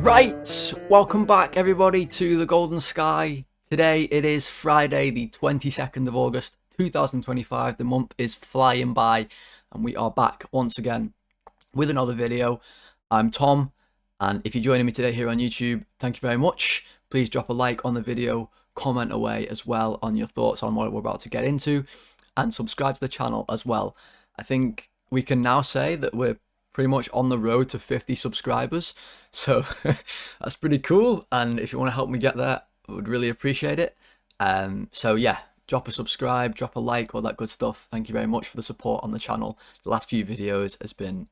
Right, welcome back everybody to the Golden Sky. Today it is Friday the 22nd of August 2025. The month is flying by and we are back once again with another video. I'm Tom, and if you're joining me today here on YouTube, thank you very much. Please drop a like on the video, comment away as well on your thoughts on what we're about to get into, and subscribe to the channel as well. I think we can now say that we're pretty much on the road to 50 subscribers, so that's pretty cool, and if you want to help me get there, I would really appreciate it. So yeah, drop a subscribe, drop a like, all that good stuff. Thank you very much for the support on the channel. The last few videos has been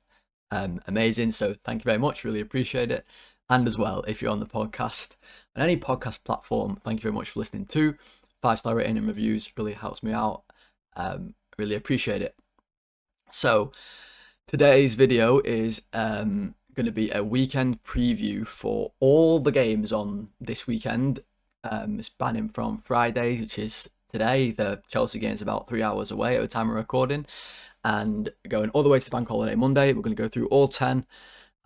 amazing, so thank you very much, really appreciate it. And as well, if you're on the podcast, on any podcast platform, thank you very much for listening too. 5-star rating and reviews really helps me out. Really appreciate it. So today's video is going to be a weekend preview for all the games on this weekend, spanning from Friday, which is today. The Chelsea game is about 3 hours away at the time of recording, and going all the way to the bank holiday Monday. We're going to go through all 10,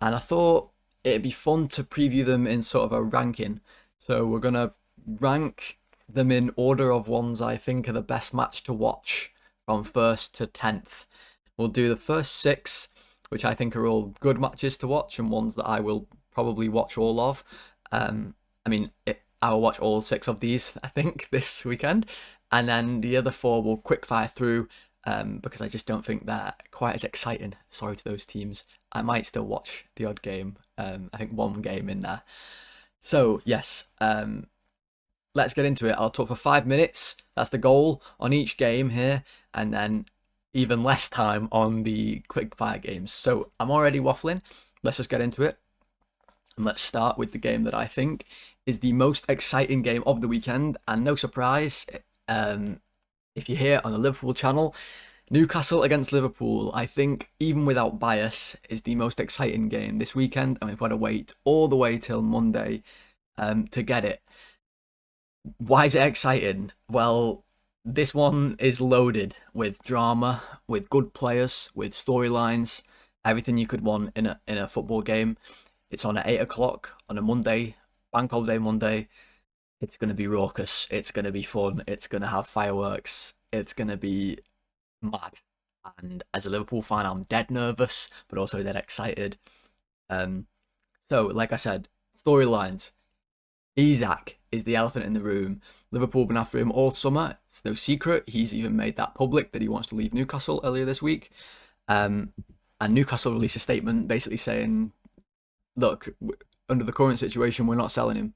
and I thought it'd be fun to preview them in sort of a ranking. So we're going to rank them in order of ones I think are the best match to watch from 1st to 10th. We'll do the first 6, which I think are all good matches to watch and ones that I will probably watch all of. I will watch all 6 of these, I think, this weekend. And then the other 4 will quick fire through because I just don't think they're quite as exciting. Sorry to those teams. I might still watch the odd game. I think one game in there. So, yes, let's get into it. I'll talk for 5 minutes. That's the goal on each game here. And then even less time on the quick fire games. So I'm already waffling. Let's just get into it. And let's start with the game that I think is the most exciting game of the weekend. And no surprise, if you're here on the Liverpool channel, Newcastle against Liverpool, I think, even without bias, is the most exciting game this weekend. And we've got to wait all the way till Monday to get it. Why is it exciting? Well, this one is loaded with drama, with good players, with storylines, everything you could want in a football game. It's on at 8 o'clock on a Monday, bank holiday Monday. It's going to be raucous. It's going to be fun. It's going to have fireworks. It's going to be mad. And as a Liverpool fan, I'm dead nervous, but also dead excited. So, like I said, storylines. Isak is the elephant in the room. Liverpool have been after him all summer. It's no secret. He's even made that public that he wants to leave Newcastle earlier this week. And Newcastle released a statement basically saying, look, under the current situation, we're not selling him.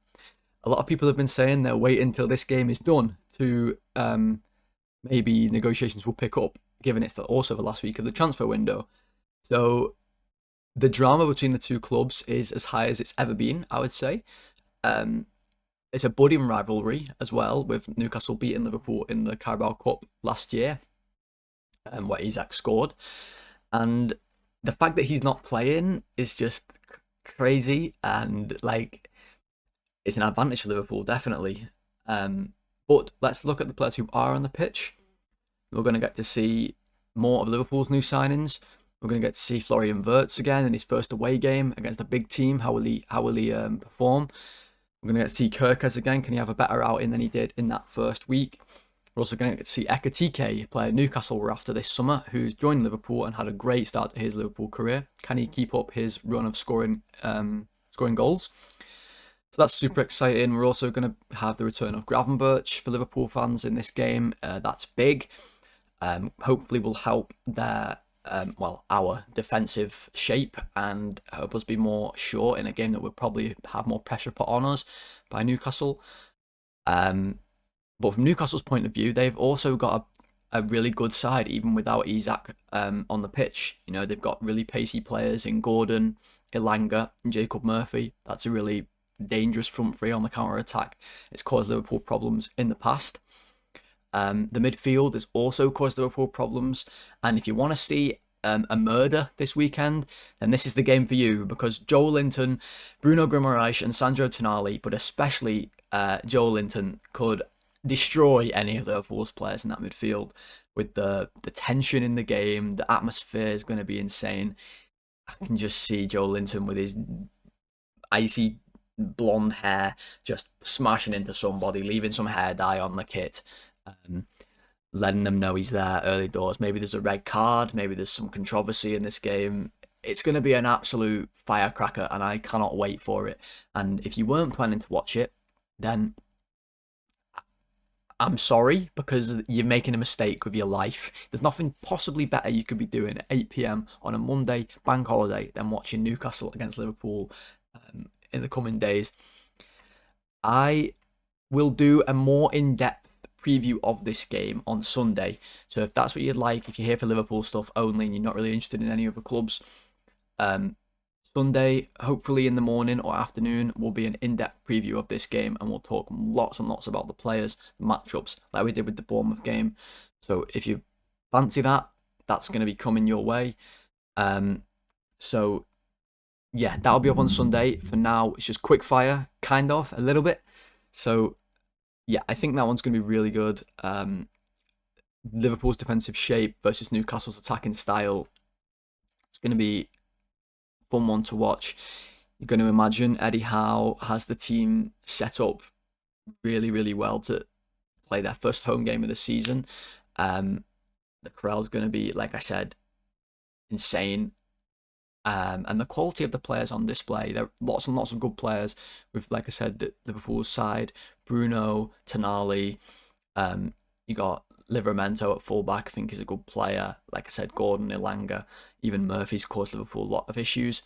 A lot of people have been saying they'll wait until this game is done to maybe negotiations will pick up, given it's also the last week of the transfer window. So the drama between the two clubs is as high as it's ever been, I would say. It's a budding rivalry as well, with Newcastle beating Liverpool in the Carabao Cup last year, where Isak scored. And the fact that he's not playing is just crazy, and like, it's an advantage for Liverpool, definitely. But let's look at the players who are on the pitch. We're going to get to see more of Liverpool's new signings. We're going to get to see Florian Wirtz again in his first away game against a big team. How will he perform? We're going to get to see Kirkes again. Can he have a better outing than he did in that first week? We're also going to get to see Ekitike, a player Newcastle were after this summer, who's joined Liverpool and had a great start to his Liverpool career. Can he keep up his run of scoring goals? So that's super exciting. We're also going to have the return of Gravenberch for Liverpool fans in this game. That's big. Hopefully will help their our defensive shape and help us be more sure in a game that will probably have more pressure put on us by Newcastle. But from Newcastle's point of view, they've also got a really good side, even without Isak on the pitch. You know, they've got really pacey players in Gordon, Elanga, and Jacob Murphy. That's a really dangerous front three on the counter-attack. It's caused Liverpool problems in the past. The midfield has also caused Liverpool problems, and if you want to see a murder this weekend, then this is the game for you, because Joel Linton, Bruno Guimaraes and Sandro Tonali, but especially Joel Linton, could destroy any of Liverpool's players in that midfield. With the tension in the game, the atmosphere is going to be insane. I can just see Joel Linton with his icy blonde hair just smashing into somebody, leaving some hair dye on the kit, letting them know he's there early doors. Maybe there's a red card, maybe there's some controversy in this game. It's going to be an absolute firecracker, and I cannot wait for it. And if you weren't planning to watch it, then I'm sorry, because you're making a mistake with your life. There's nothing possibly better you could be doing at 8 p.m. on a Monday bank holiday than watching Newcastle against Liverpool in the coming days. I will do a more in-depth preview of this game on Sunday. So if that's what you'd like, if you're here for Liverpool stuff only and you're not really interested in any other clubs, Sunday, hopefully in the morning or afternoon, will be an in-depth preview of this game, and we'll talk lots and lots about the players, the matchups, like we did with the Bournemouth game. So if you fancy that, that's going to be coming your way. So yeah, that'll be up on Sunday. For now, it's just quick fire, kind of, a little bit. So yeah, I think that one's going to be really good. Liverpool's defensive shape versus Newcastle's attacking style. It's going to be a fun one to watch. You're going to imagine Eddie Howe has the team set up really, really well to play their first home game of the season. The crowd's going to be, like I said, insane. And the quality of the players on display, there are lots and lots of good players with, like I said, the Liverpool side, Bruno, Tonali, you got Livramento at fullback, I think is a good player. Like I said, Gordon, Ilanga, even Murphy's caused Liverpool a lot of issues.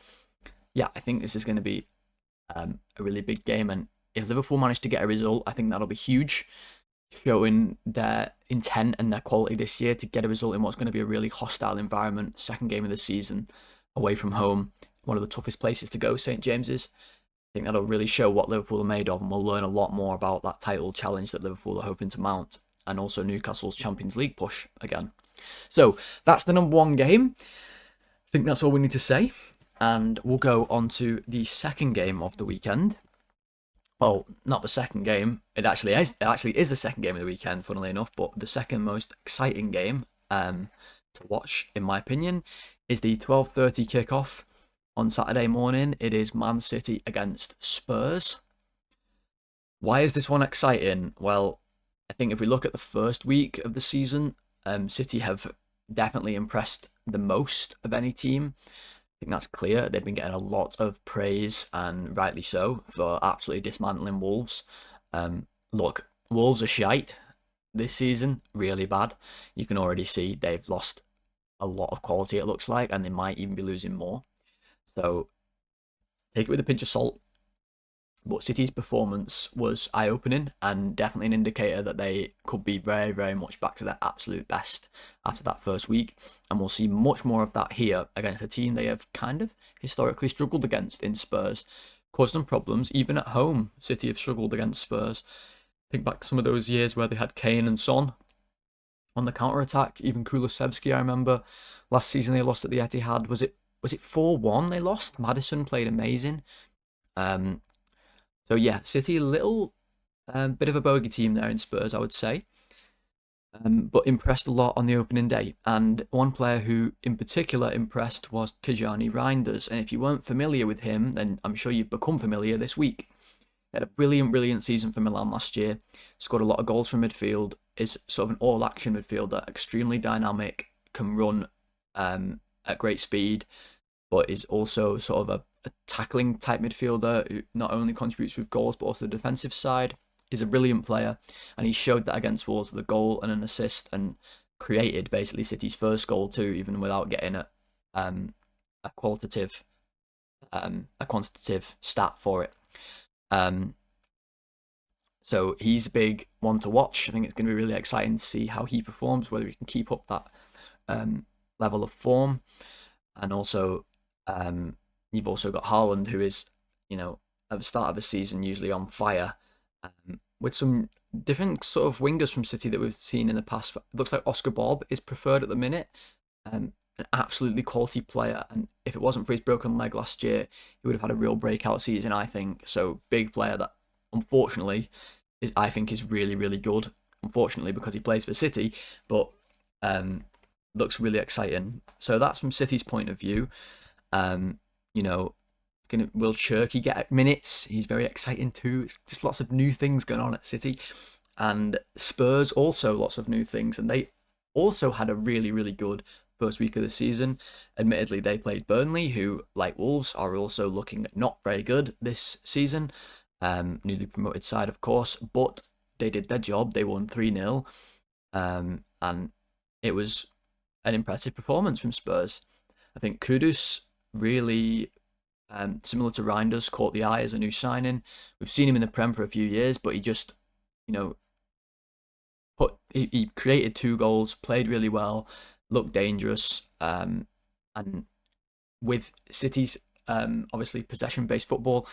Yeah, I think this is going to be a really big game, and if Liverpool manage to get a result, I think that'll be huge, showing their intent and their quality this year to get a result in what's going to be a really hostile environment. Second game of the season, away from home, one of the toughest places to go, St James's. I think that'll really show what Liverpool are made of, and we'll learn a lot more about that title challenge that Liverpool are hoping to mount, and also Newcastle's Champions League push again. So that's the number one game. I think that's all we need to say, and we'll go on to the second game of the weekend. Well, not the second game. It actually is the second game of the weekend, funnily enough, but the second most exciting game to watch, in my opinion, is the 12:30 kickoff on Saturday morning. It is Man City against Spurs. Why is this one exciting? Well, I think if we look at the first week of the season, City have definitely impressed the most of any team. I think that's clear. They've been getting a lot of praise, and rightly so, for absolutely dismantling Wolves. Look, Wolves are shite this season, really bad. You can already see they've lost a lot of quality, it looks like, and they might even be losing more. So take it with a pinch of salt. But City's performance was eye-opening, and definitely an indicator that they could be very, very much back to their absolute best after that first week. And we'll see much more of that here against a team they have kind of historically struggled against in Spurs. Caused some problems, even at home. City have struggled against Spurs. Think back to some of those years where they had Kane and Son on the counter-attack. Even Kulusevski, I remember. Last season they lost at the Etihad. Was it 4-1 they lost? Maddison played amazing. So yeah, City, a little bit of a bogey team there in Spurs, I would say. But impressed a lot on the opening day. And one player who in particular impressed was Tijani Reinders. And if you weren't familiar with him, then I'm sure you've become familiar this week. He had a brilliant season for Milan last year. Scored a lot of goals from midfield. Is sort of an all-action midfielder, extremely dynamic, can run at great speed, but is also sort of a tackling type midfielder who not only contributes with goals but also the defensive side. He's a brilliant player, and he showed that against Wolves with a goal and an assist, and created basically City's first goal too, even without getting a quantitative stat for it. So he's a big one to watch. I think it's going to be really exciting to see how he performs, whether he can keep up that level of form, and also you've also got Haaland, who is, at the start of the season usually on fire, with some different sort of wingers from City that we've seen in the past. It looks like Oscar Bob is preferred at the minute. An absolutely quality player, and if it wasn't for his broken leg last year, he would have had a real breakout season, I think. So big player that unfortunately I think is really, really good. Unfortunately, because he plays for City, but looks really exciting. So that's from City's point of view. Will Cherky get minutes? He's very exciting too. It's just lots of new things going on at City. And Spurs also lots of new things, and they also had a really, really good first week of the season. Admittedly, they played Burnley, who, like Wolves, are also looking not very good this season. Newly promoted side, of course, but they did their job. They won 3-0, and it was an impressive performance from Spurs. I think Kudus really, similar to Reinders, caught the eye as a new signing. We've seen him in the Prem for a few years, but he just, he created 2 goals, played really well, looked dangerous, and with City's obviously possession-based football,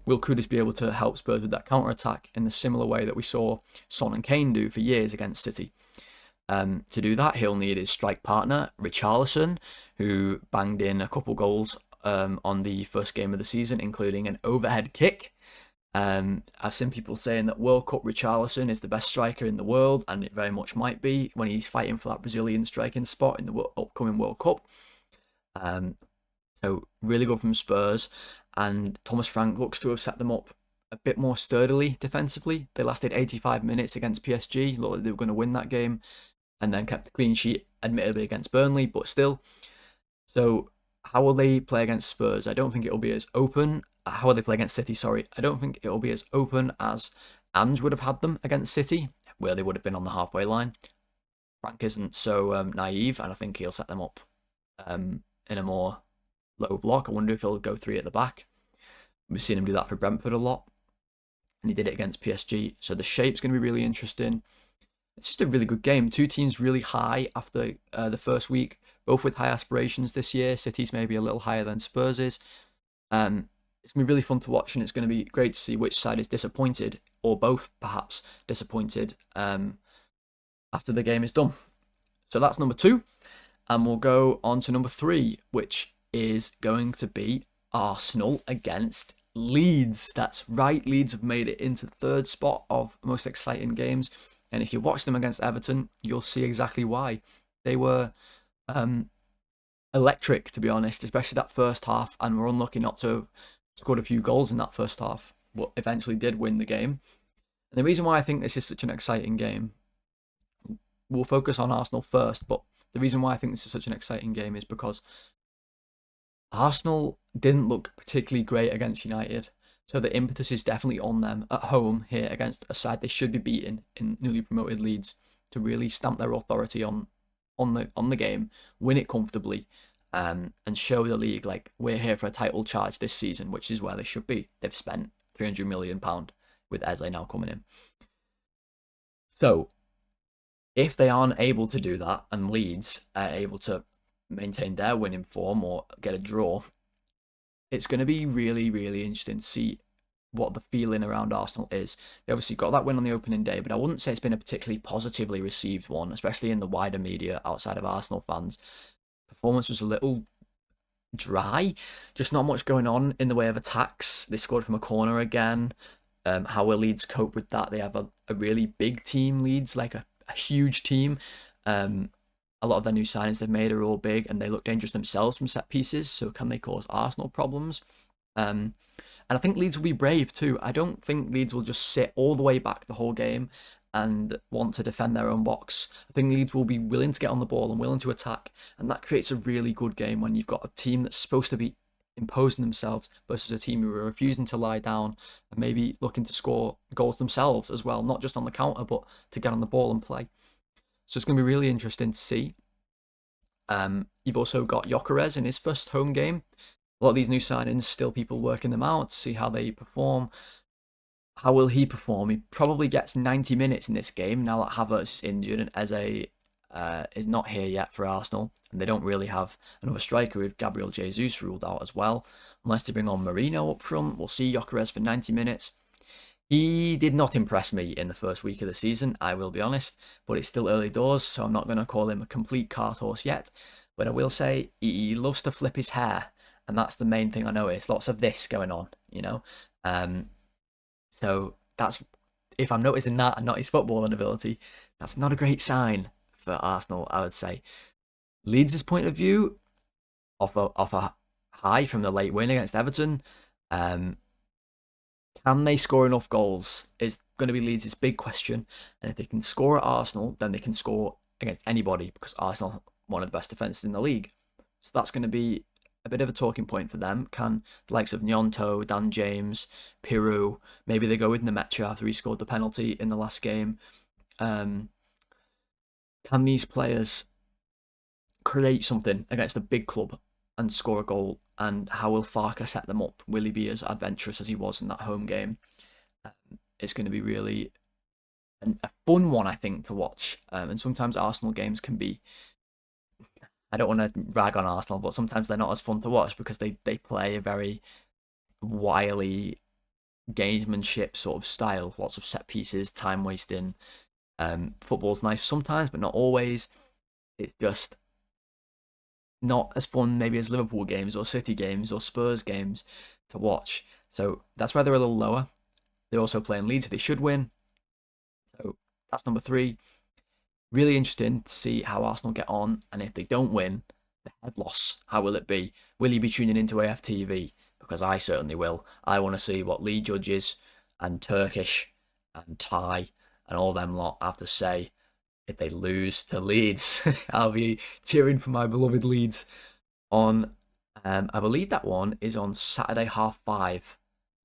will Kudus be able to help Spurs with that counter-attack in the similar way that we saw Son and Kane do for years against City? To do that, he'll need his strike partner, Richarlison, who banged in a couple goals on the first game of the season, including an overhead kick. I've seen people saying that World Cup Richarlison is the best striker in the world, and it very much might be when he's fighting for that Brazilian striking spot in the upcoming World Cup. So really good from Spurs, and Thomas Frank looks to have set them up a bit more sturdily defensively. They lasted 85 minutes against PSG, looked like they were going to win that game, and then kept the clean sheet, admittedly against Burnley, but still. So how will they play against Spurs? I don't think it'll be as open. How will they play against City? Sorry, I don't think it'll be as open as Ange would have had them against City, where they would have been on the halfway line. Frank isn't so naive, and I think he'll set them up in a more low block. I wonder if he'll go 3 at the back. We've seen him do that for Brentford a lot, and he did it against PSG. So the shape's going to be really interesting. It's just a really good game. 2 teams really high after the first week, both with high aspirations this year. City's maybe a little higher than Spurs is. It's going to be really fun to watch, and it's going to be great to see which side is disappointed, or both perhaps disappointed, after the game is done. So that's number 2, and we'll go on to number 3, which is going to be Arsenal against Leeds. That's right, Leeds have made it into the 3rd spot of most exciting games, and if you watch them against Everton, you'll see exactly why. They were electric, to be honest, especially that first half, and were unlucky not to have scored a few goals in that first half, but eventually did win the game. And the reason why I think this is such an exciting game, we'll focus on Arsenal first, but the reason why I think this is such an exciting game is because Arsenal didn't look particularly great against United, so the impetus is definitely on them at home here against a side they should be beating in newly promoted Leeds to really stamp their authority on the game, win it comfortably, and show the league like we're here for a title charge this season, which is where they should be. They've spent £300 million with Eze now coming in. So if they aren't able to do that, and Leeds are able to maintain their winning form or get a draw, it's going to be really, really interesting to see what the feeling around Arsenal is. They obviously got that win on the opening day, but I wouldn't say it's been a particularly positively received one, especially in the wider media outside of Arsenal fans. Performance was a little dry, just not much going on in the way of attacks. They scored from a corner again. How will Leeds cope with that? They have a really big team, Leeds, like a huge team. A lot of their new signings they've made are all big, and they look dangerous themselves from set pieces, so can they cause Arsenal problems? And I think Leeds will be brave too. I don't think Leeds will just sit all the way back the whole game and want to defend their own box. I think Leeds will be willing to get on the ball and willing to attack, and that creates a really good game when you've got a team that's supposed to be imposing themselves versus a team who are refusing to lie down and maybe looking to score goals themselves as well, not just on the counter, but to get on the ball and play. So it's going to be really interesting to see. You've also got Gyökeres in his first home game. A lot of these new signings, still people working them out to see how they perform. How will he perform? He probably gets 90 minutes in this game now that Havertz is injured and Eze is not here yet for Arsenal. And they don't really have another striker with Gabriel Jesus ruled out as well. Unless they bring on Marino up front, we'll see Gyökeres for 90 minutes. He did not impress me in the first week of the season, I will be honest, but it's still early doors, so I'm not going to call him a complete cart horse yet. But I will say he loves to flip his hair, and that's the main thing I noticed. Lots of this going on, you know. So that's, if I'm noticing that and not his footballing ability, that's not a great sign for Arsenal, I would say. Leeds' point of view, off a high from the late win against Everton. Um, can they score enough goals is going to be Leeds' big question. And if they can score at Arsenal, then they can score against anybody because Arsenal are one of the best defences in the league. So that's going to be a bit of a talking point for them. Can the likes of Nyonto, Dan James, Piru, maybe they go with Nemetra after he scored the penalty in the last game. Can these players create something against a big club and score a goal? And how will Farke set them up? Will he be as adventurous as he was in that home game? It's going to be really a fun one, I think, to watch. And sometimes Arsenal games can be, I don't want to rag on Arsenal, but sometimes they're not as fun to watch because they play a very wily gamesmanship sort of style. Lots of set pieces, time wasting. Football's nice sometimes, but not always. It's just not as fun maybe as Liverpool games or City games or Spurs games to watch. So that's why they're a little lower. They're also playing Leeds, so they should win. So that's number 3. Really interesting to see how Arsenal get on, and if they don't win, the head loss, how will it be? Will you be tuning into AFTV? Because I certainly will. I want to see what Lee Judges and Turkish and Thai and all them lot have to say if they lose to Leeds. I'll be cheering for my beloved Leeds on, I believe that one is on Saturday 5:30.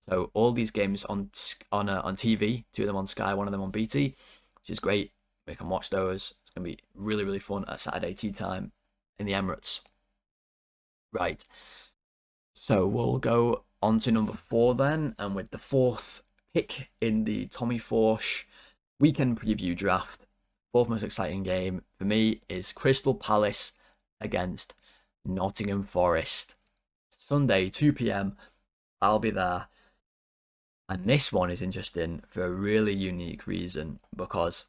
So all these games on TV, 2 of them on Sky, 1 of them on BT, which is great. We can watch those. It's going to be really, really fun at Saturday tea time in the Emirates. Right. So we'll go on to number 4 then, and with the 4th pick in the Tommy Forsh weekend preview draft, 4th most exciting game for me is Crystal Palace against Nottingham Forest. Sunday, 2 p.m. I'll be there. And this one is interesting for a really unique reason because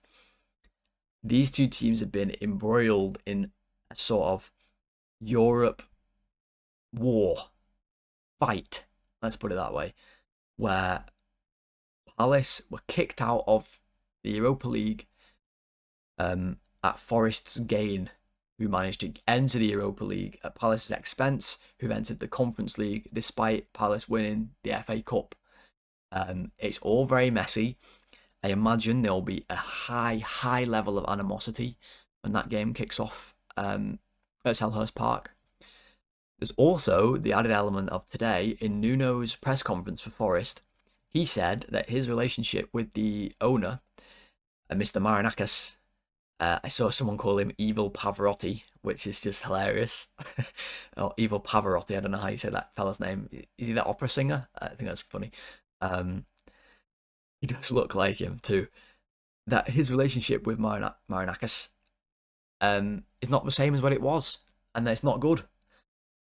these 2 teams have been embroiled in a sort of Europe war fight, let's put it that way, where Palace were kicked out of the Europa League at Forest's gain, who managed to enter the Europa League at Palace's expense, who've entered the Conference League despite Palace winning the FA Cup. It's all very messy. I imagine there'll be a high level of animosity when that game kicks off at Selhurst Park. There's also the added element of today in Nuno's press conference for Forest. He said that his relationship with the owner, Mr. Marinakis, I saw someone call him Evil Pavarotti, which is just hilarious. Or Evil Pavarotti, I don't know how you say that fella's name. Is he that opera singer? I think that's funny. He does look like him too. That his relationship with Marinakis is not the same as what it was, and that it's not good.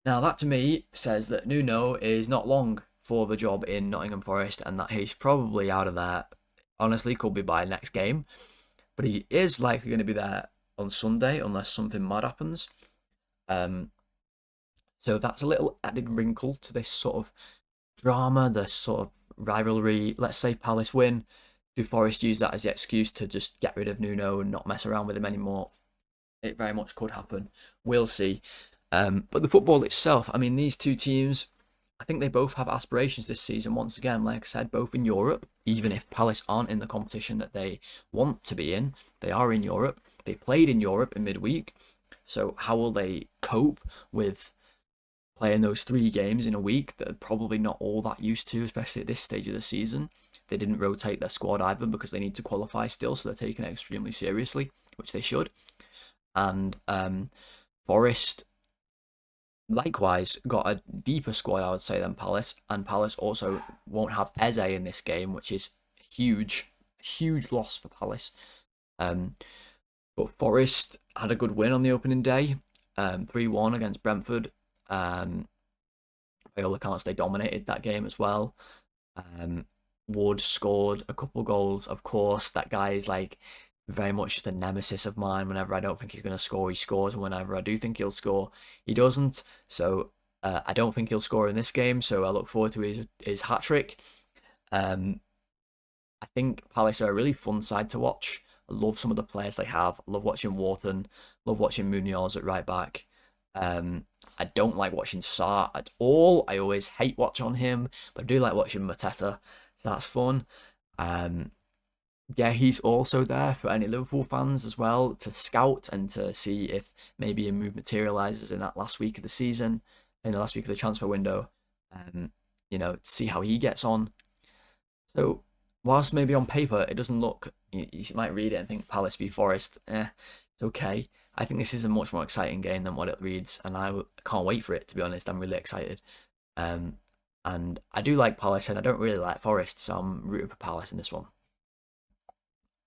Now that to me says that Nuno is not long for the job in Nottingham Forest, and that he's probably out of there. Honestly, could be by next game, but he is likely going to be there on Sunday unless something mad happens. So that's a little added wrinkle to this sort of drama, the sort of rivalry. Let's say Palace win. Do Forest use that as the excuse to just get rid of Nuno and not mess around with him anymore? It very much could happen. We'll see. But the football itself, I mean, these 2 teams, I think they both have aspirations this season. Once again, like I said, both in Europe, even if Palace aren't in the competition that they want to be in, they are in Europe. They played in Europe in midweek. So how will they cope with playing those 3 games in a week that they're probably not all that used to, especially at this stage of the season? They didn't rotate their squad either because they need to qualify still, so they're taking it extremely seriously, which they should. And Forest likewise got a deeper squad, I would say, than Palace, and Palace also won't have Eze in this game, which is huge loss for Palace. But Forest had a good win on the opening day, 3-1 against Brentford. By all accounts, they dominated that game as well. Wood scored a couple goals. Of course, that guy is like very much just a nemesis of mine. Whenever I don't think he's going to score, he scores, and whenever I do think he'll score, he doesn't. So I don't think he'll score in this game, so I look forward to his hat-trick. I think Palace are a really fun side to watch. I love some of the players they have. I love watching Wharton, love watching Munoz at right back. I don't like watching Sarr at all. I always hate watching him, but I do like watching Mateta. So that's fun. Um, yeah, he's also there for any Liverpool fans as well to scout and to see if maybe a move materializes in that last week of the season, in the last week of the transfer window. Um, see how he gets on. So, whilst maybe on paper it doesn't look, you might read it and think Palace v Forest, it's okay. I think this is a much more exciting game than what it reads, and I can't wait for it, to be honest. I'm really excited. Um, and I do like Palace, and I don't really like Forest, so I'm rooting for Palace in this one.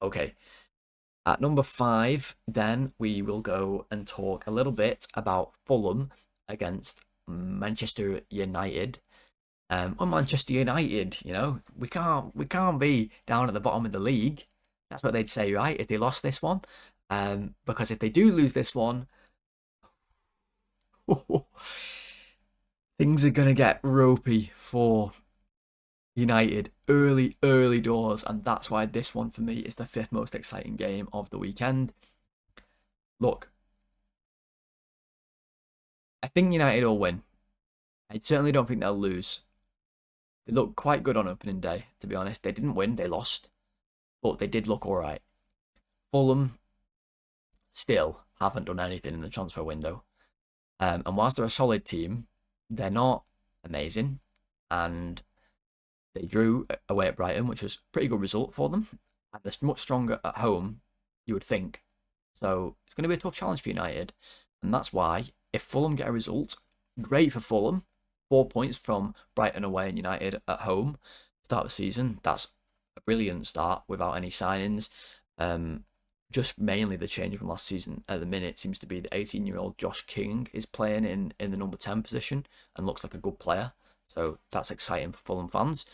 Okay. At number 5, then we will go and talk a little bit about Fulham against Manchester United. Manchester United, we can't be down at the bottom of the league. That's what they'd say, right? If they lost this one, because if they do lose this one, things are gonna get ropey for United early doors, and that's why this one for me is the 5th most exciting game of the weekend. Look, I think United will win. I certainly don't think they'll lose. They looked quite good on opening day, to be honest. They didn't win, they lost, but they did look all right. Fulham still haven't done anything in the transfer window. And whilst they're a solid team, they're not amazing. And they drew away at Brighton, which was a pretty good result for them. And they're much stronger at home, you would think. So it's going to be a tough challenge for United. And that's why, if Fulham get a result, great for Fulham. 4 points from Brighton away and United at home. Start the season. That's a brilliant start without any signings. Just mainly the change from last season at the minute seems to be the 18-year-old Josh King is playing in the number 10 position and looks like a good player. So that's exciting for Fulham fans.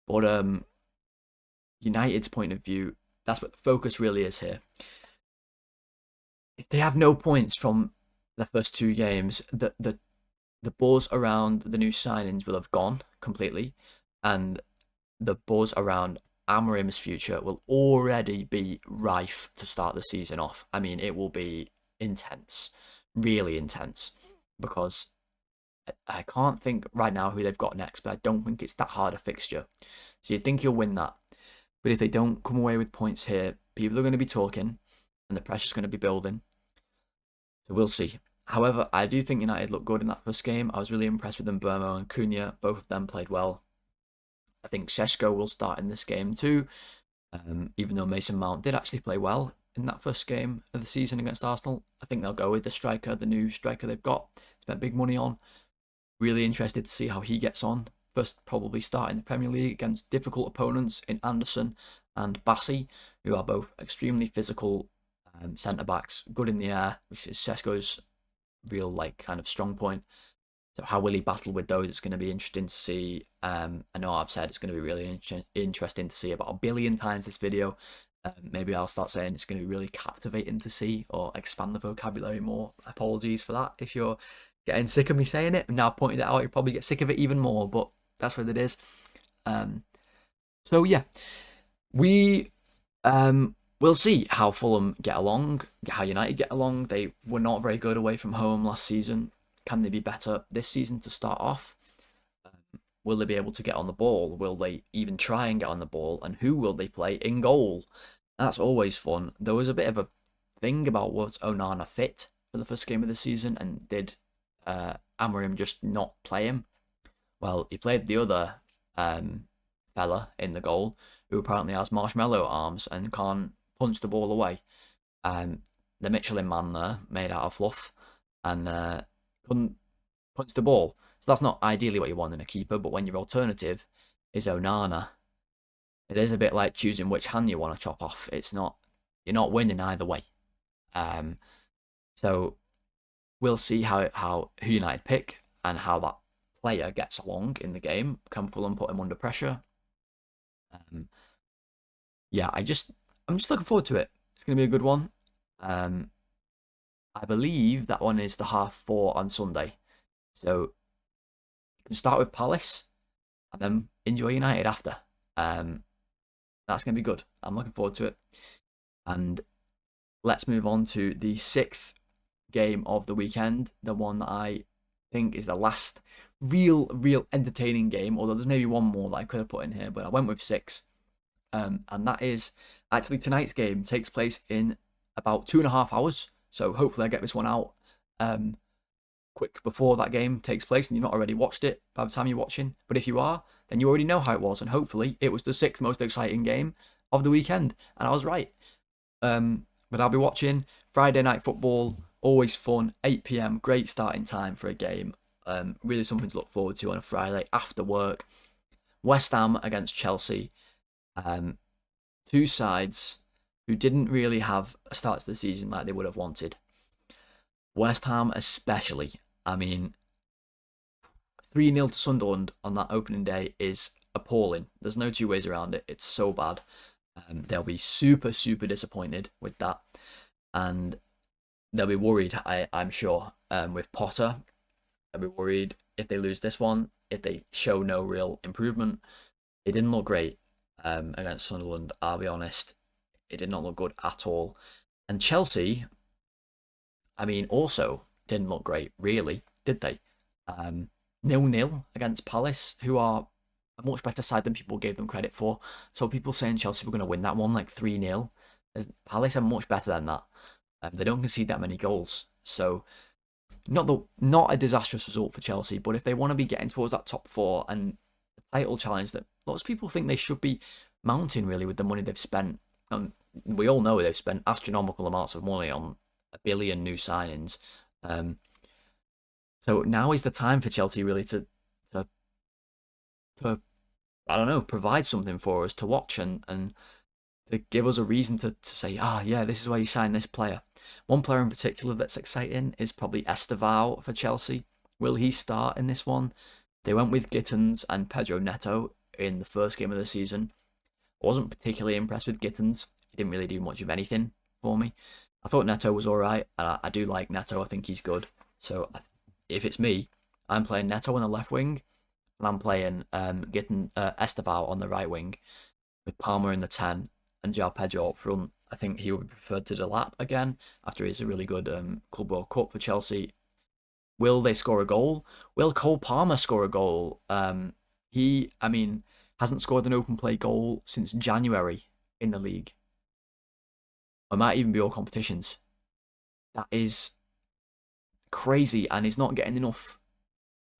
But United's point of view, that's what the focus really is here. If they have no points from the first 2 games, the buzz around the new signings will have gone completely, and the buzz around Amorim's future will already be rife to start the season off. I mean, it will be intense, really intense, because I can't think right now who they've got next, but I don't think it's that hard a fixture. So you'd think you'll win that. But if they don't come away with points here, people are going to be talking, and the pressure's going to be building. So we'll see. However, I do think United looked good in that first game. I was really impressed with them. Burmo and Cunha, both of them played well. I think Šeško will start in this game too, even though Mason Mount did actually play well in that first game of the season against Arsenal. I think they'll go with the striker, the new striker they've got, spent big money on. Really interested to see how he gets on. First, probably start in the Premier League against difficult opponents in Anderson and Bassi, who are both extremely physical centre-backs, good in the air, which is Šeško's real kind of strong point. So how will he battle with those? It's going to be interesting to see. I know I've said it's going to be really interesting to see about 1 billion times this video. Maybe I'll start saying it's going to be really captivating to see, or expand the vocabulary more. Apologies for that if you're getting sick of me saying it. Now I've pointed it out, you'll probably get sick of it even more, but that's what it is. So yeah, we'll see how Fulham get along, how United get along. They were not very good away from home last season. Can they be better this season to start off? Will they be able to get on the ball? Will they even try and get on the ball? And who will they play in goal? That's always fun. There was a bit of a thing about was Onana fit for the first game of the season, and did Amorim just not play him? Well, he played the other fella in the goal, who apparently has marshmallow arms and can't punch the ball away. The Michelin man there, made out of fluff, and couldn't punch the ball. So that's not ideally what you want in a keeper, but when your alternative is Onana, it is a bit like choosing which hand you want to chop off. You're not winning either way. So we'll see who United pick and how that player gets along in the game. Can Fulham put him under pressure? Yeah, I'm just looking forward to it. It's going to be a good one. I believe that one is the 4:30 on Sunday. So you can start with Palace and then enjoy United after. That's going to be good. I'm looking forward to it. And let's move on to the 6th game of the weekend, the one that I think is the last real entertaining game, although there's maybe one more that I could have put in here, but I went with 6. And that is actually tonight's game takes place in about 2.5 hours. So hopefully I get this one out quick before that game takes place and you've not already watched it by the time you're watching. But if you are, then you already know how it was, and hopefully it was the 6th most exciting game of the weekend. And I was right. But I'll be watching Friday night football, always fun, 8 p.m, great starting time for a game. Really something to look forward to on a Friday after work. West Ham against Chelsea. Two sides who didn't really have a start to the season like they would have wanted. West Ham especially. I mean, 3-0 to Sunderland on that opening day is appalling. There's no two ways around it. It's so bad. They'll be super disappointed with that. And they'll be worried, I'm sure, with Potter. They'll be worried if they lose this one, if they show no real improvement. It didn't look great against Sunderland, I'll be honest. It did not look good at all. And Chelsea, I mean, also didn't look great, really, did they? 0-0 against Palace, who are a much better side than people gave them credit for. So people saying Chelsea were going to win that one like 3-0. Palace are much better than that. They don't concede that many goals. So not a disastrous result for Chelsea, but if they want to be getting towards that top 4 and the title challenge that lots of people think they should be mounting really with the money they've spent, we all know they've spent astronomical amounts of money on 1 billion new signings. So now is the time for Chelsea really to I don't know, provide something for us to watch and to give us a reason to say, yeah, this is why you signed this player. One player in particular that's exciting is probably Estevao for Chelsea. Will he start in this one? They went with Gittins and Pedro Neto in the first game of the season. I wasn't particularly impressed with Gittins. He didn't really do much of anything for me. I thought Neto was alright, and I do like Neto. I think he's good. So if it's me, I'm playing Neto on the left wing, and I'm playing Estevao on the right wing, with Palmer in the 10 and João Pedro up front. I think he would prefer to Delap again after he's a really good Club World Cup for Chelsea. Will they score a goal? Will Cole Palmer score a goal? He hasn't scored an open play goal since January in the league. It might even be all competitions. That is crazy, and he's not getting enough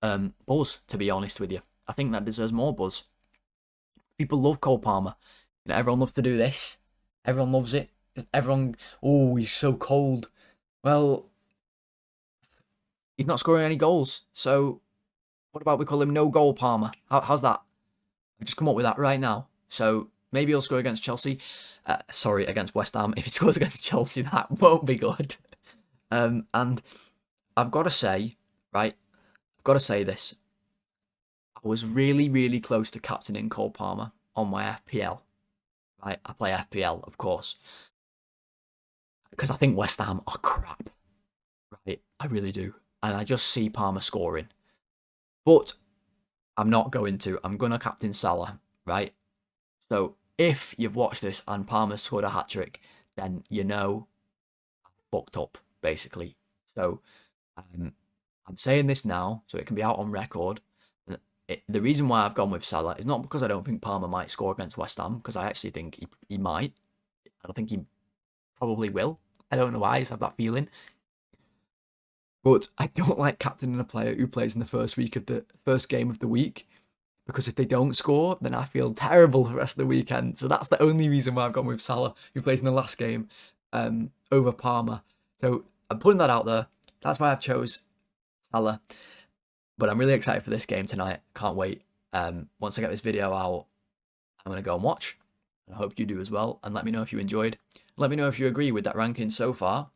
buzz, to be honest with you. I think that deserves more buzz. People love Cole Palmer. Everyone loves to do this. Everyone loves it. Everyone, he's so cold. Well, he's not scoring any goals. So what about we call him No Goal Palmer? How's that? I've just come up with that right now. So maybe he'll score against Chelsea. Against West Ham. If he scores against Chelsea, that won't be good. And I've got to say, right? I've got to say this. I was really close to captaining Cole Palmer on my FPL. Right? I play FPL, of course. Because I think West Ham are crap. Right? I really do. And I just see Palmer scoring. But I'm not going to. I'm going to captain Salah, right? So if you've watched this and Palmer scored a hat-trick, then you know I fucked up, basically. So I'm saying this now, so it can be out on record. The reason why I've gone with Salah is not because I don't think Palmer might score against West Ham, because I actually think he might. I don't think he probably will. I don't know why, I just have that feeling. But I don't like captaining a player who plays in the first game of the week, because if they don't score, then I feel terrible the rest of the weekend. So that's the only reason why I've gone with Salah, who plays in the last game, over Palmer. So I'm putting that out there. That's why I've chose Salah. But I'm really excited for this game tonight. Can't wait. Once I get this video out, I'm going to go and watch. I hope you do as well. And let me know if you enjoyed. Let me know if you agree with that ranking so far.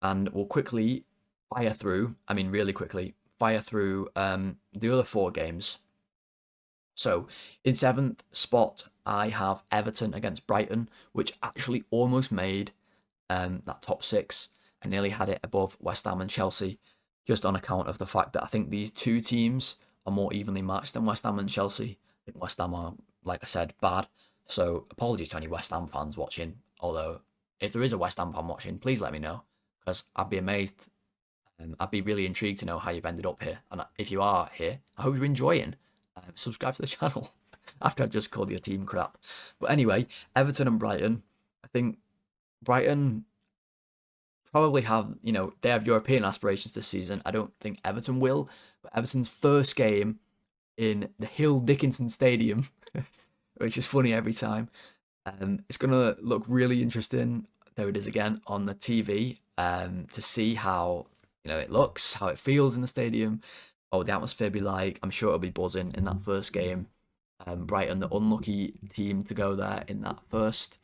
And we'll quickly really quickly, fire through the other 4 games. So, in 7th spot, I have Everton against Brighton, which actually almost made that top 6. I nearly had it above West Ham and Chelsea, just on account of the fact that I think these two teams are more evenly matched than West Ham and Chelsea. I think West Ham are, like I said, bad. So apologies to any West Ham fans watching. Although, if there is a West Ham fan watching, please let me know, because I'd be amazed I'd be really intrigued to know how you've ended up here. And if you are here, I hope you're enjoying. Subscribe to the channel after I've just called your team crap. But anyway, Everton and Brighton. I think Brighton probably have, they have European aspirations this season. I don't think Everton will. But Everton's first game in the Hill Dickinson Stadium, which is funny every time. It's going to look really interesting. There it is again on the TV to see how it looks, how it feels in the stadium, what the atmosphere be like. I'm sure it'll be buzzing in that first game. Brighton, the unlucky team to go there in that first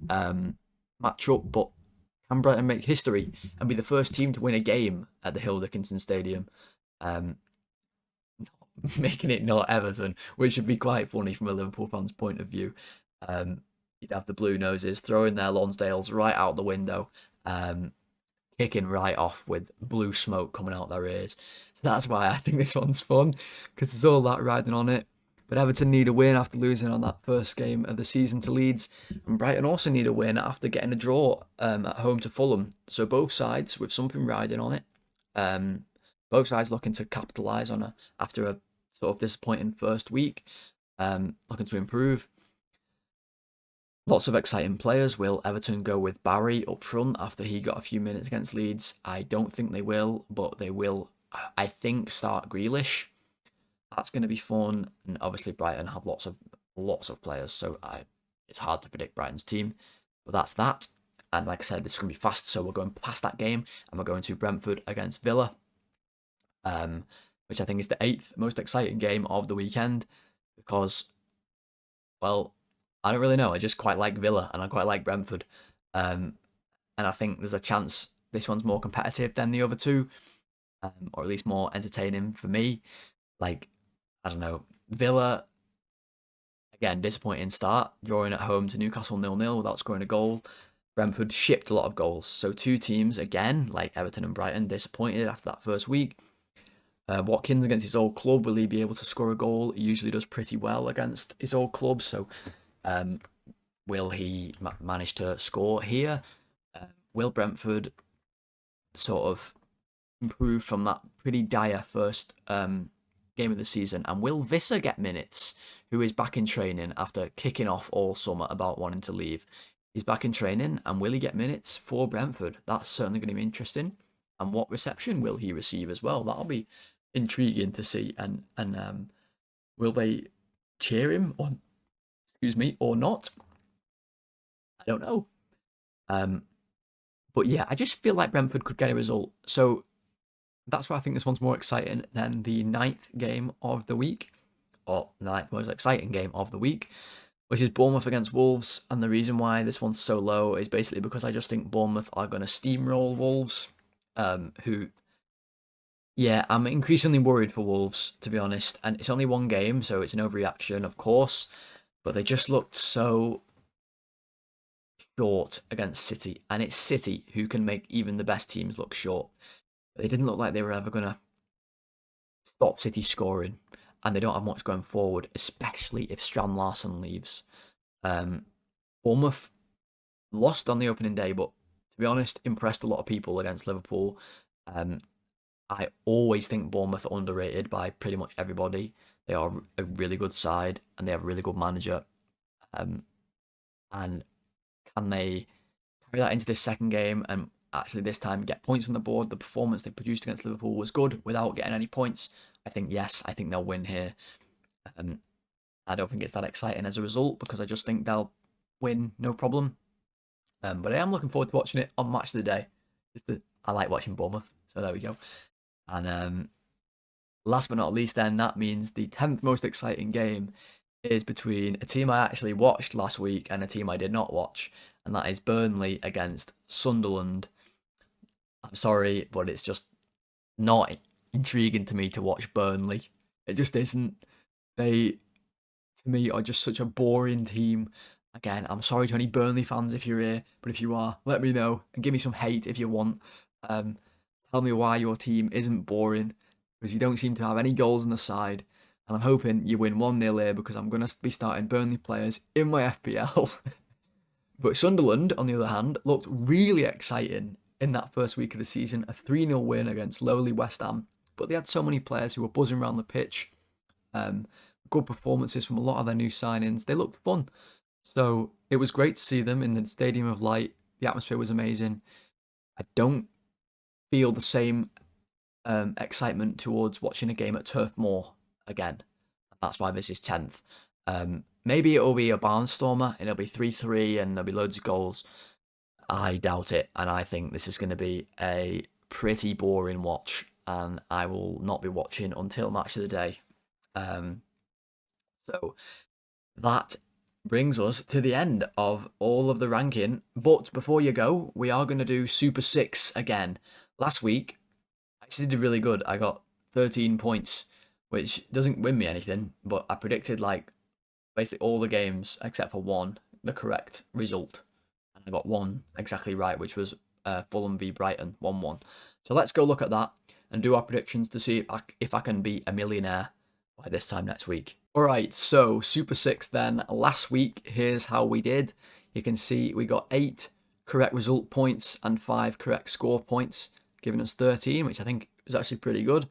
matchup, but can Brighton make history and be the first team to win a game at the Hill Dickinson Stadium? Making it not Everton, which would be quite funny from a Liverpool fan's point of view. You'd have the Blue Noses throwing their Lonsdales right out the window, kicking right off with blue smoke coming out their ears. So that's why I think this one's fun, because there's all that riding on it. But Everton need a win after losing on that first game of the season to Leeds, and Brighton also need a win after getting a draw at home to Fulham. So both sides with something riding on it. Both sides looking to capitalise on after a sort of disappointing first week, looking to improve. Lots of exciting players. Will Everton go with Barry up front after he got a few minutes against Leeds? I don't think they will, but they will, I think, start Grealish. That's going to be fun. And obviously Brighton have lots of players, so it's hard to predict Brighton's team. But that's that. And like I said, this is going to be fast, so we're going past that game and we're going to Brentford against Villa, which I think is the 8th most exciting game of the weekend because, well, I don't really know. I just quite like Villa and I quite like Brentford. And I think there's a chance this one's more competitive than the other two, or at least more entertaining for me. Like, I don't know, Villa, again, disappointing start, drawing at home to Newcastle 0-0 without scoring a goal. Brentford shipped a lot of goals. So two teams, again, like Everton and Brighton, disappointed after that first week. Watkins against his old club, will he be able to score a goal? He usually does pretty well against his old club, so will he manage to score here? Will Brentford sort of improve from that pretty dire first game of the season? And will Visser get minutes, who is back in training after kicking off all summer about wanting to leave? He's back in training, and will he get minutes for Brentford? That's certainly going to be interesting. And what reception will he receive as well? That'll be intriguing to see. And will they cheer him or not? I don't know. But yeah, I just feel like Brentford could get a result. So that's why I think this one's more exciting than the 9th game of the week, or the 9th most exciting game of the week, which is Bournemouth against Wolves. And the reason why this one's so low is basically because I just think Bournemouth are going to steamroll Wolves, who, yeah, I'm increasingly worried for Wolves, to be honest. And it's only one game, so it's an overreaction, of course. But they just looked so short against City. And it's City who can make even the best teams look short. They didn't look like they were ever going to stop City scoring. And they don't have much going forward, especially if Strand Larsen leaves. Bournemouth lost on the opening day, but to be honest, impressed a lot of people against Liverpool. I always think Bournemouth are underrated by pretty much everybody. They are a really good side and they have a really good manager. And can they carry that into this second game and actually this time get points on the board? The performance they produced against Liverpool was good without getting any points. I think, yes, I think they'll win here. I don't think it's that exciting as a result because I just think they'll win, no problem. But I am looking forward to watching it on Match of the Day. I like watching Bournemouth, so there we go. And last but not least then, that means the 10th most exciting game is between a team I actually watched last week and a team I did not watch, and that is Burnley against Sunderland. I'm sorry, but it's just not intriguing to me to watch Burnley. It just isn't. They, to me, are just such a boring team. Again, I'm sorry to any Burnley fans if you're here, but if you are, let me know and give me some hate if you want. Tell me why your team isn't boring, because you don't seem to have any goals on the side. And I'm hoping you win 1-0 here because I'm going to be starting Burnley players in my FPL. But Sunderland, on the other hand, looked really exciting in that first week of the season. A 3-0 win against lowly West Ham. But they had so many players who were buzzing around the pitch. Good performances from a lot of their new signings. They looked fun. So it was great to see them in the Stadium of Light. The atmosphere was amazing. I don't feel the same excitement towards watching a game at Turf Moor again. That's why this is 10th. Maybe it'll be a barnstormer and it'll be 3-3 and there'll be loads of goals. I doubt it, and I think this is going to be a pretty boring watch, and I will not be watching until match of the day. So that brings us to the end of all of the ranking. But before you go, we are going to do Super 6 again. Last week, I actually did really good. I got 13 points, which doesn't win me anything, but I predicted like basically all the games except for one, the correct result. And I got one exactly right, which was Fulham v Brighton, 1-1. So let's go look at that and do our predictions to see if I can be a millionaire by this time next week. Alright, so Super 6 then. Last week, here's how we did. You can see we got 8 correct result points and 5 correct score points, giving us 13, which I think is actually pretty good.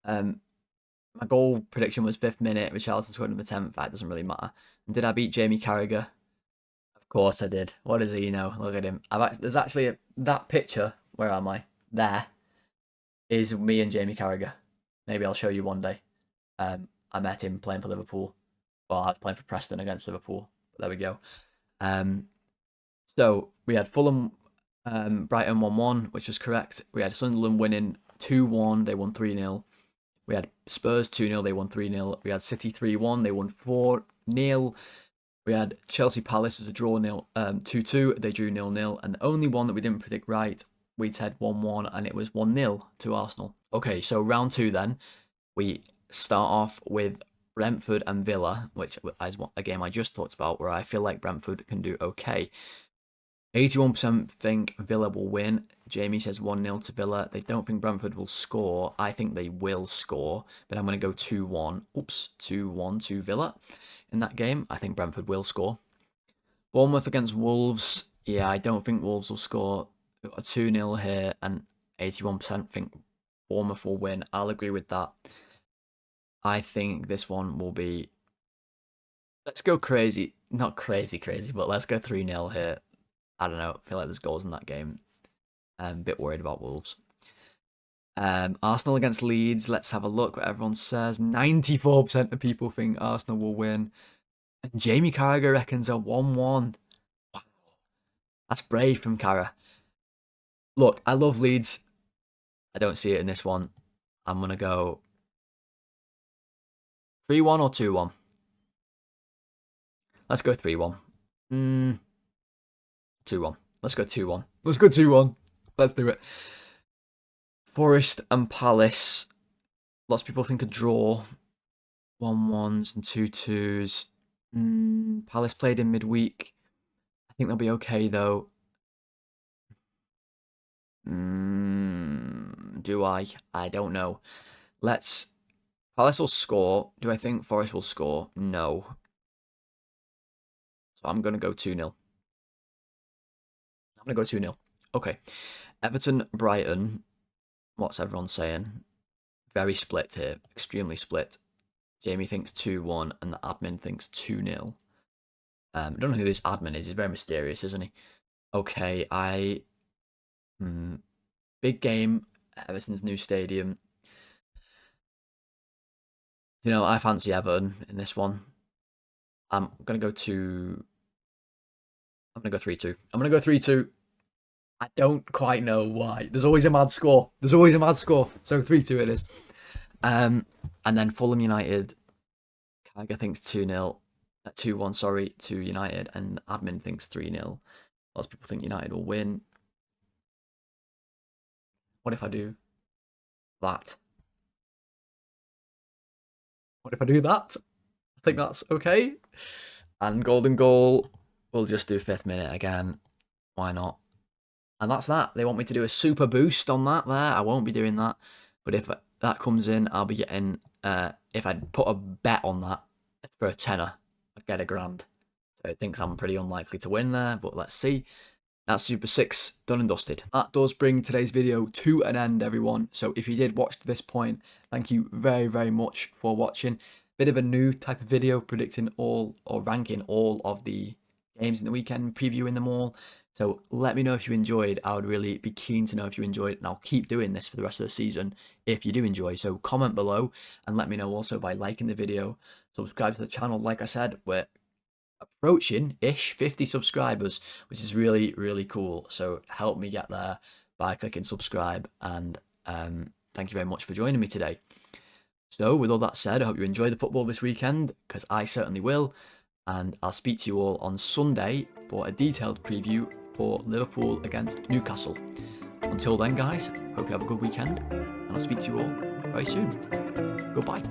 My goal prediction was 5th minute, Richarlison scored in the 10th. That doesn't really matter. And did I beat Jamie Carragher? Of course I did. What does he know? Look at him. There's actually that picture. Where am I? There is me and Jamie Carragher. Maybe I'll show you one day. I met him playing for Liverpool. Well, I was playing for Preston against Liverpool. There we go. So we had Fulham, Brighton 1-1, which was correct. We had Sunderland winning 2-1. They won 3-0. We had Spurs 2-0. They won 3-0. We had City 3-1. They won 4-0. We had Chelsea Palace as a draw 2-2. They drew 0-0. And the only one that we didn't predict right, we said 1-1, and it was 1-0 to Arsenal. Okay, so round 2 then. We start off with Brentford and Villa, which is a game I just talked about, where I feel like Brentford can do okay. 81% think Villa will win. Jamie says 1-0 to Villa. They don't think Brentford will score. I think they will score, but I'm going to go 2-1. Oops, 2-1 to Villa in that game. I think Brentford will score. Bournemouth against Wolves. Yeah, I don't think Wolves will score. We've got a 2-0 here, and 81% think Bournemouth will win. I'll agree with that. I think this one will be... Let's go crazy. Not crazy, but let's go 3-0 here. I don't know. I feel like there's goals in that game. I'm a bit worried about Wolves. Arsenal against Leeds. Let's have a look what everyone says. 94% of people think Arsenal will win. And Jamie Carragher reckons a 1-1. Wow. That's brave from Cara. Look, I love Leeds. I don't see it in this one. I'm going to go 3-1 or 2-1. Let's go 3-1. 2-1. Let's go 2-1. Let's go 2-1. Let's do it. Forest and Palace. Lots of people think a draw. 1-1s and 2-2s. Palace played in midweek. I think they'll be okay though. Do I? I don't know. Palace will score. Do I think Forest will score? No. So I'm going to go 2-0. I'm going to go 2-0. Okay. Everton, Brighton. What's everyone saying? Very split here. Extremely split. Jamie thinks 2-1 and the admin thinks 2-0. I don't know who this admin is. He's very mysterious, isn't he? Okay, big game. Everton's new stadium. You know, I fancy Everton in this one. I'm going to go 3-2. I'm going to go 3-2. I don't quite know why. There's always a mad score. So 3-2 it is. And then Fulham United. Carragher thinks 2-0. 2-1, sorry, to United. And admin thinks 3-0. Lots of people think United will win. What if I do that? What if I do that? I think that's okay. And golden goal, we'll just do 5th minute again. Why not? And that's that. They want me to do a super boost on that there. I won't be doing that. But if that comes in, I'll be getting... if I put a bet on that for a tenner, I'd get £1,000. So it thinks I'm pretty unlikely to win there, but let's see. That's Super 6 done and dusted. That does bring today's video to an end, everyone. So if you did watch to this point, thank you very, very much for watching. Bit of a new type of video, predicting all or ranking all of the games in the weekend, previewing them all. So let me know if you enjoyed. I would really be keen to know if you enjoyed, and I'll keep doing this for the rest of the season if you do enjoy. So comment below and let me know also by liking the video. Subscribe to the channel. Like I said, we're approaching-ish 50 subscribers, which is really, really cool. So help me get there by clicking subscribe, and thank you very much for joining me today. So with all that said, I hope you enjoy the football this weekend, because I certainly will, and I'll speak to you all on Sunday for a detailed preview for Liverpool against Newcastle. Until then, guys, hope you have a good weekend, and I'll speak to you all very soon. Goodbye.